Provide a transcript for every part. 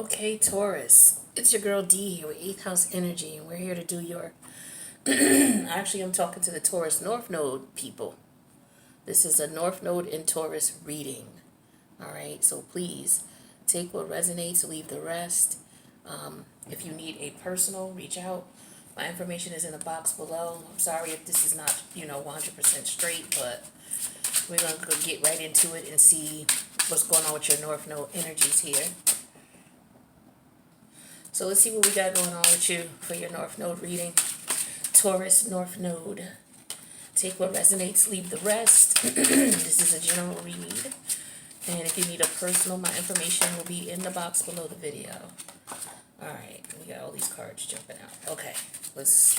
Okay, Taurus. It's your girl D here with 8th House Energy, and we're here to do your. Actually, I'm talking to the Taurus North Node people. This is a North Node in Taurus reading. Alright, so please take what resonates, leave the rest. If you need a personal, reach out. My information is in the box below. I'm sorry if this is not, 100% straight, but we're going to go get right into it and see what's going on with your North Node energies here. So let's see what we got going on with you for your North Node reading. Taurus North Node. Take what resonates, leave the rest. This is a general read. And if you need a personal, my information will be in the box below the video. Alright, we got all these cards jumping out. Okay, let's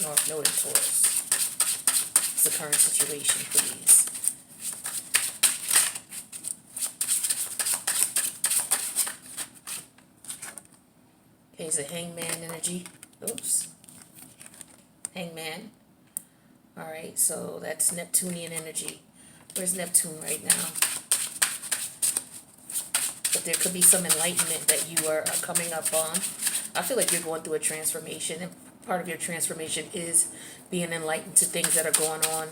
North Node and Taurus. It's the current situation, please. Okay, it's a hangman energy. Oops. Hangman. Alright, so that's Neptunian energy. Where's Neptune right now? But there could be some enlightenment that you are coming up on. I feel like you're going through a transformation, and part of your transformation is being enlightened to things that are going on.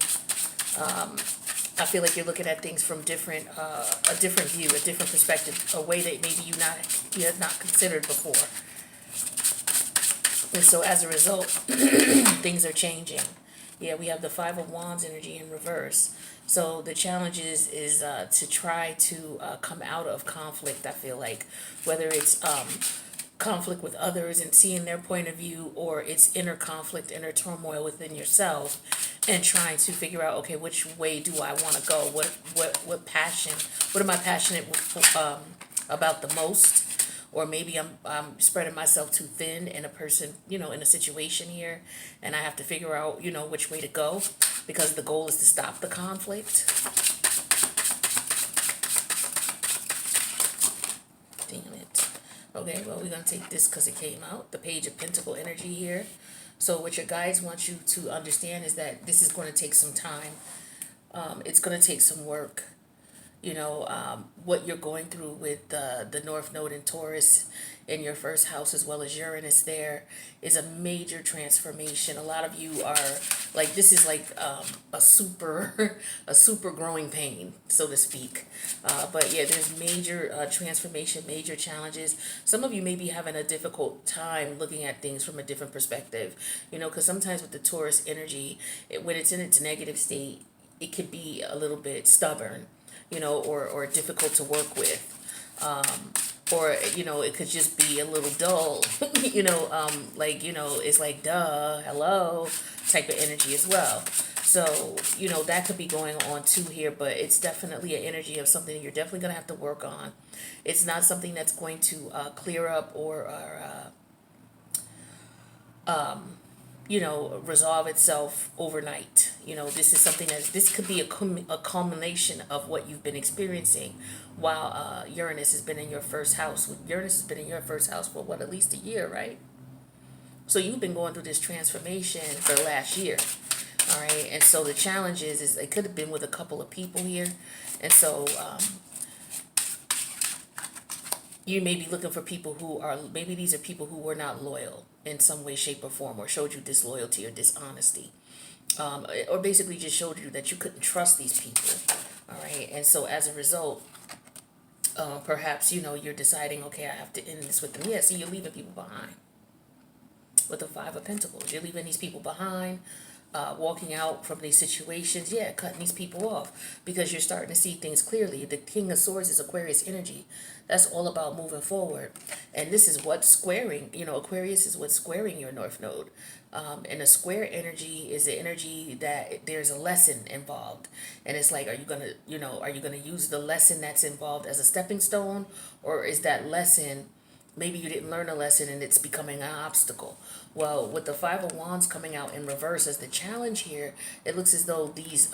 I feel like you're looking at things from a different view, a different perspective, a way that maybe you had not considered before. And so as a result, things are changing. Yeah, we have the Five of Wands energy in reverse. So the challenge is to try to come out of conflict, I feel like. Whether it's conflict with others and seeing their point of view, or it's inner conflict, inner turmoil within yourself, and trying to figure out, okay, which way do I want to go? What passion? What am I passionate about the most? Or maybe I'm spreading myself too thin in a person, in a situation here, and I have to figure out, which way to go, because the goal is to stop the conflict. Damn it. Okay, well, we're going to take this because it came out. The Page of Pentacle energy here. So what your guides want you to understand is that this is going to take some time. It's going to take some work. What you're going through with the North Node in Taurus in your first house, as well as Uranus there, is a major transformation. A lot of you are like, this is like a super growing pain, so to speak. But yeah, there's major transformation, major challenges. Some of you may be having a difficult time looking at things from a different perspective, because sometimes with the Taurus energy, when it's in its negative state, it could be a little bit stubborn, or difficult to work with. Or, it could just be a little dull, it's like, duh, hello, type of energy as well. So, that could be going on too here, but it's definitely an energy of something you're definitely going to have to work on. It's not something that's going to clear up or resolve itself overnight. This is something this could be a culmination of what you've been experiencing while Uranus has been in your first house. Uranus has been in your first house for at least a year, right? So you've been going through this transformation for the last year. All right. And so the challenge is it could have been with a couple of people here. And so, you may be looking for people who are, maybe these are people who were not loyal in some way, shape, or form, or showed you disloyalty or dishonesty, or basically just showed you that you couldn't trust these people. All right, and so as a result, perhaps you're deciding, okay, I have to end this with them. Yeah, see, you're leaving people behind with the Five of Pentacles. You're leaving these people behind. Walking out from these situations, cutting these people off, because you're starting to see things clearly. The King of Swords is Aquarius energy. That's all about moving forward. And this is what's squaring, Aquarius is what's squaring your North Node. And a square energy is the energy that there's a lesson involved. And it's like, are you gonna use the lesson that's involved as a stepping stone? Or is that lesson, maybe you didn't learn a lesson and it's becoming an obstacle? Well, with the Five of Wands coming out in reverse as the challenge here, it looks as though these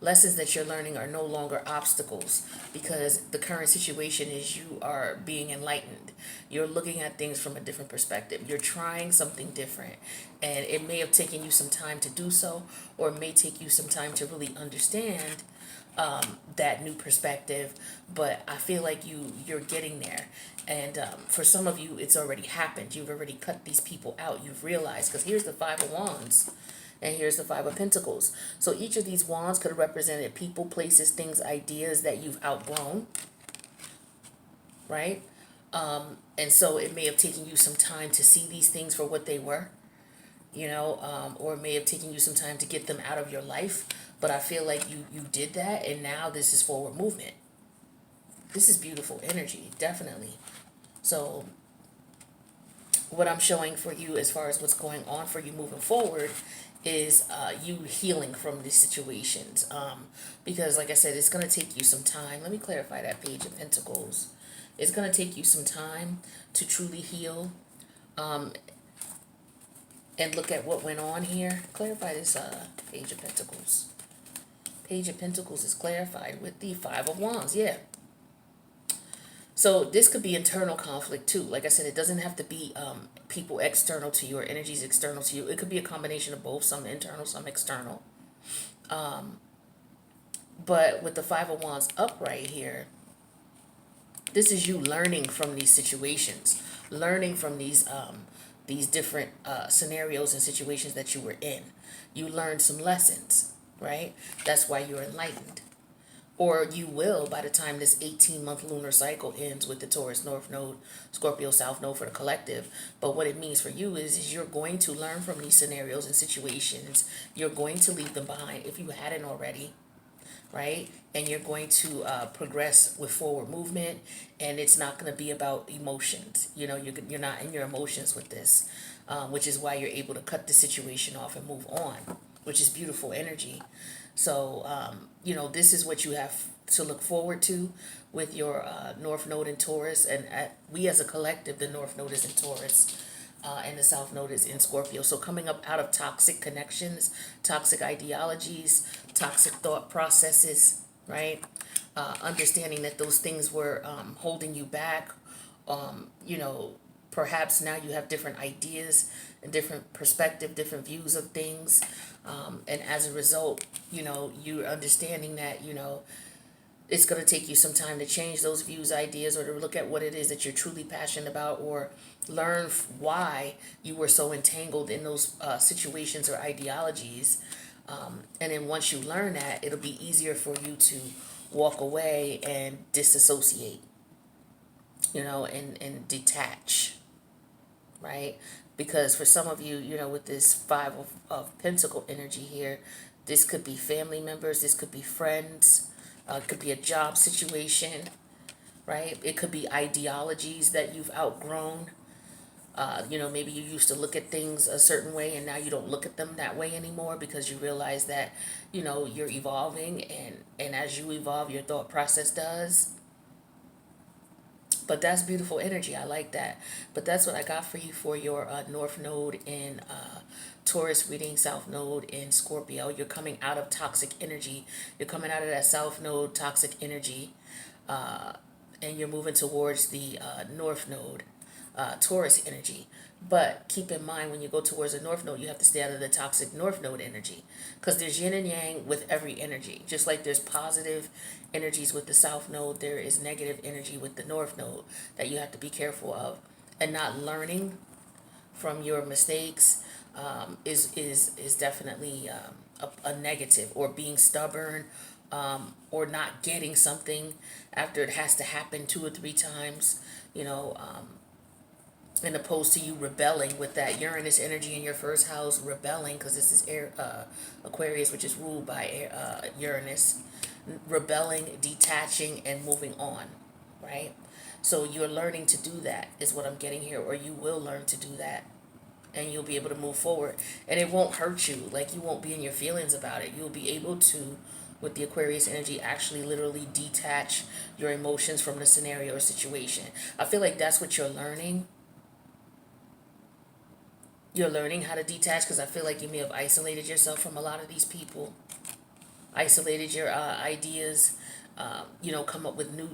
lessons that you're learning are no longer obstacles, because the current situation is you are being enlightened. You're looking at things from a different perspective. You're trying something different, and it may have taken you some time to do so, or it may take you some time to really understand that new perspective. But I feel like you're getting there, and for some of you it's already happened. You've already cut these people out. You've realized, because here's the Five of Wands and here's the Five of Pentacles. So each of these wands could have represented people, places, things, ideas that you've outgrown, right? And so it may have taken you some time to see these things for what they were, or it may have taken you some time to get them out of your life. But I feel like you did that, and now this is forward movement. This is beautiful energy, definitely. So what I'm showing for you as far as what's going on for you moving forward is you healing from these situations. Because like I said, it's going to take you some time. Let me clarify that Page of Pentacles. It's going to take you some time to truly heal, and look at what went on here. Clarify this Page of Pentacles. Page of Pentacles is clarified with the Five of Wands. Yeah. So this could be internal conflict too. Like I said, it doesn't have to be people external to you or energies external to you. It could be a combination of both, some internal, some external. But with the Five of Wands upright here, this is you learning from these situations, learning from these different scenarios and situations that you were in. You learned some lessons, right? That's why you're enlightened. Or you will by the time this 18-month lunar cycle ends with the Taurus North Node, Scorpio South Node for the collective. But what it means for you is you're going to learn from these scenarios and situations. You're going to leave them behind if you hadn't already, right? And you're going to progress with forward movement, and it's not going to be about emotions. You're not in your emotions with this, which is why you're able to cut the situation off and move on, which is beautiful energy. So, this is what you have to look forward to with your North Node in Taurus. And we as a collective, the North Node is in Taurus, and the South Node is in Scorpio. So coming up out of toxic connections, toxic ideologies, toxic thought processes, right? Understanding that those things were holding you back. Perhaps now you have different ideas and different perspective, different views of things. And as a result, you're understanding that, it's going to take you some time to change those views, ideas, or to look at what it is that you're truly passionate about, or learn why you were so entangled in those situations or ideologies. And then once you learn that, it'll be easier for you to walk away and disassociate, and detach, right? Because for some of you, with this Five of Pentacle energy here, this could be family members, this could be friends, it could be a job situation, right? It could be ideologies that you've outgrown. Maybe you used to look at things a certain way and now you don't look at them that way anymore because you realize that, you're evolving, and as you evolve, your thought process does. But that's beautiful energy. I like that. But that's what I got for you for your North Node in Taurus reading, South Node in Scorpio. You're coming out of toxic energy. You're coming out of that South Node toxic energy. And you're moving towards the North Node, Taurus energy. But keep in mind, when you go towards the North Node, you have to stay out of the toxic North Node energy, because there's yin and yang with every energy. Just like there's positive energies with the South Node, there is negative energy with the North Node that you have to be careful of. And not learning from your mistakes is definitely a negative, or being stubborn, or not getting something after it has to happen 2 or 3 times, and opposed to you rebelling with that Uranus energy in your first house, rebelling, because this is air, Aquarius, which is ruled by Uranus, rebelling, detaching, and moving on, right? So you're learning to do that is what I'm getting here, or you will learn to do that, and you'll be able to move forward, and it won't hurt you. Like, you won't be in your feelings about it. You'll be able to, with the Aquarius energy, actually literally detach your emotions from the scenario or situation. I feel like that's what you're learning. You're learning how to detach, because I feel like you may have isolated yourself from a lot of these people, isolated your ideas, come up with new,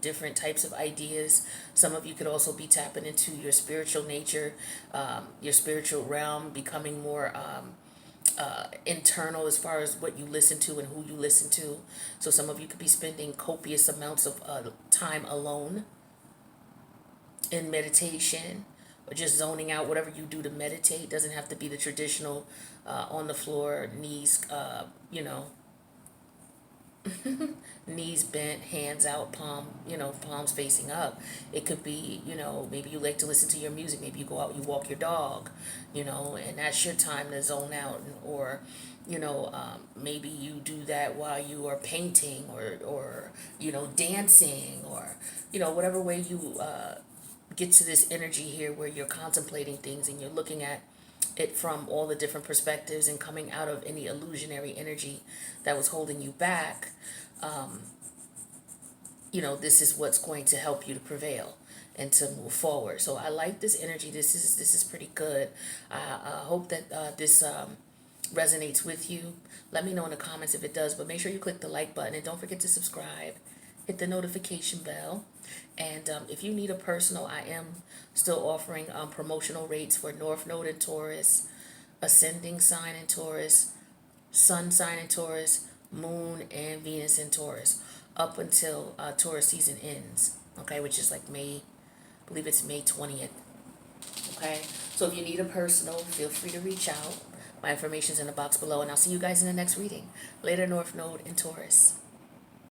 different types of ideas. Some of you could also be tapping into your spiritual nature, your spiritual realm, becoming more internal as far as what you listen to and who you listen to. So some of you could be spending copious amounts of time alone in meditation, or just zoning out. Whatever you do to meditate doesn't have to be the traditional on the floor, knees, knees bent, hands out, palms facing up. It could be, maybe you like to listen to your music. Maybe you go out, you walk your dog, and that's your time to zone out. Or, maybe you do that while you are painting, or dancing, or, whatever way you get to this energy here where you're contemplating things and you're looking at it from all the different perspectives and coming out of any illusionary energy that was holding you back. This is what's going to help you to prevail and to move forward. So I like this energy. This is pretty good. I hope that this resonates with you. Let me know in the comments if it does, but make sure you click the like button and don't forget to subscribe. Hit the notification bell. And if you need a personal, I am still offering promotional rates for North Node in Taurus, Ascending sign in Taurus, Sun sign in Taurus, Moon and Venus in Taurus, up until Taurus season ends, okay, which is like May, I believe it's May 20th, okay? So if you need a personal, feel free to reach out. My information's in the box below, and I'll see you guys in the next reading. Later, North Node in Taurus.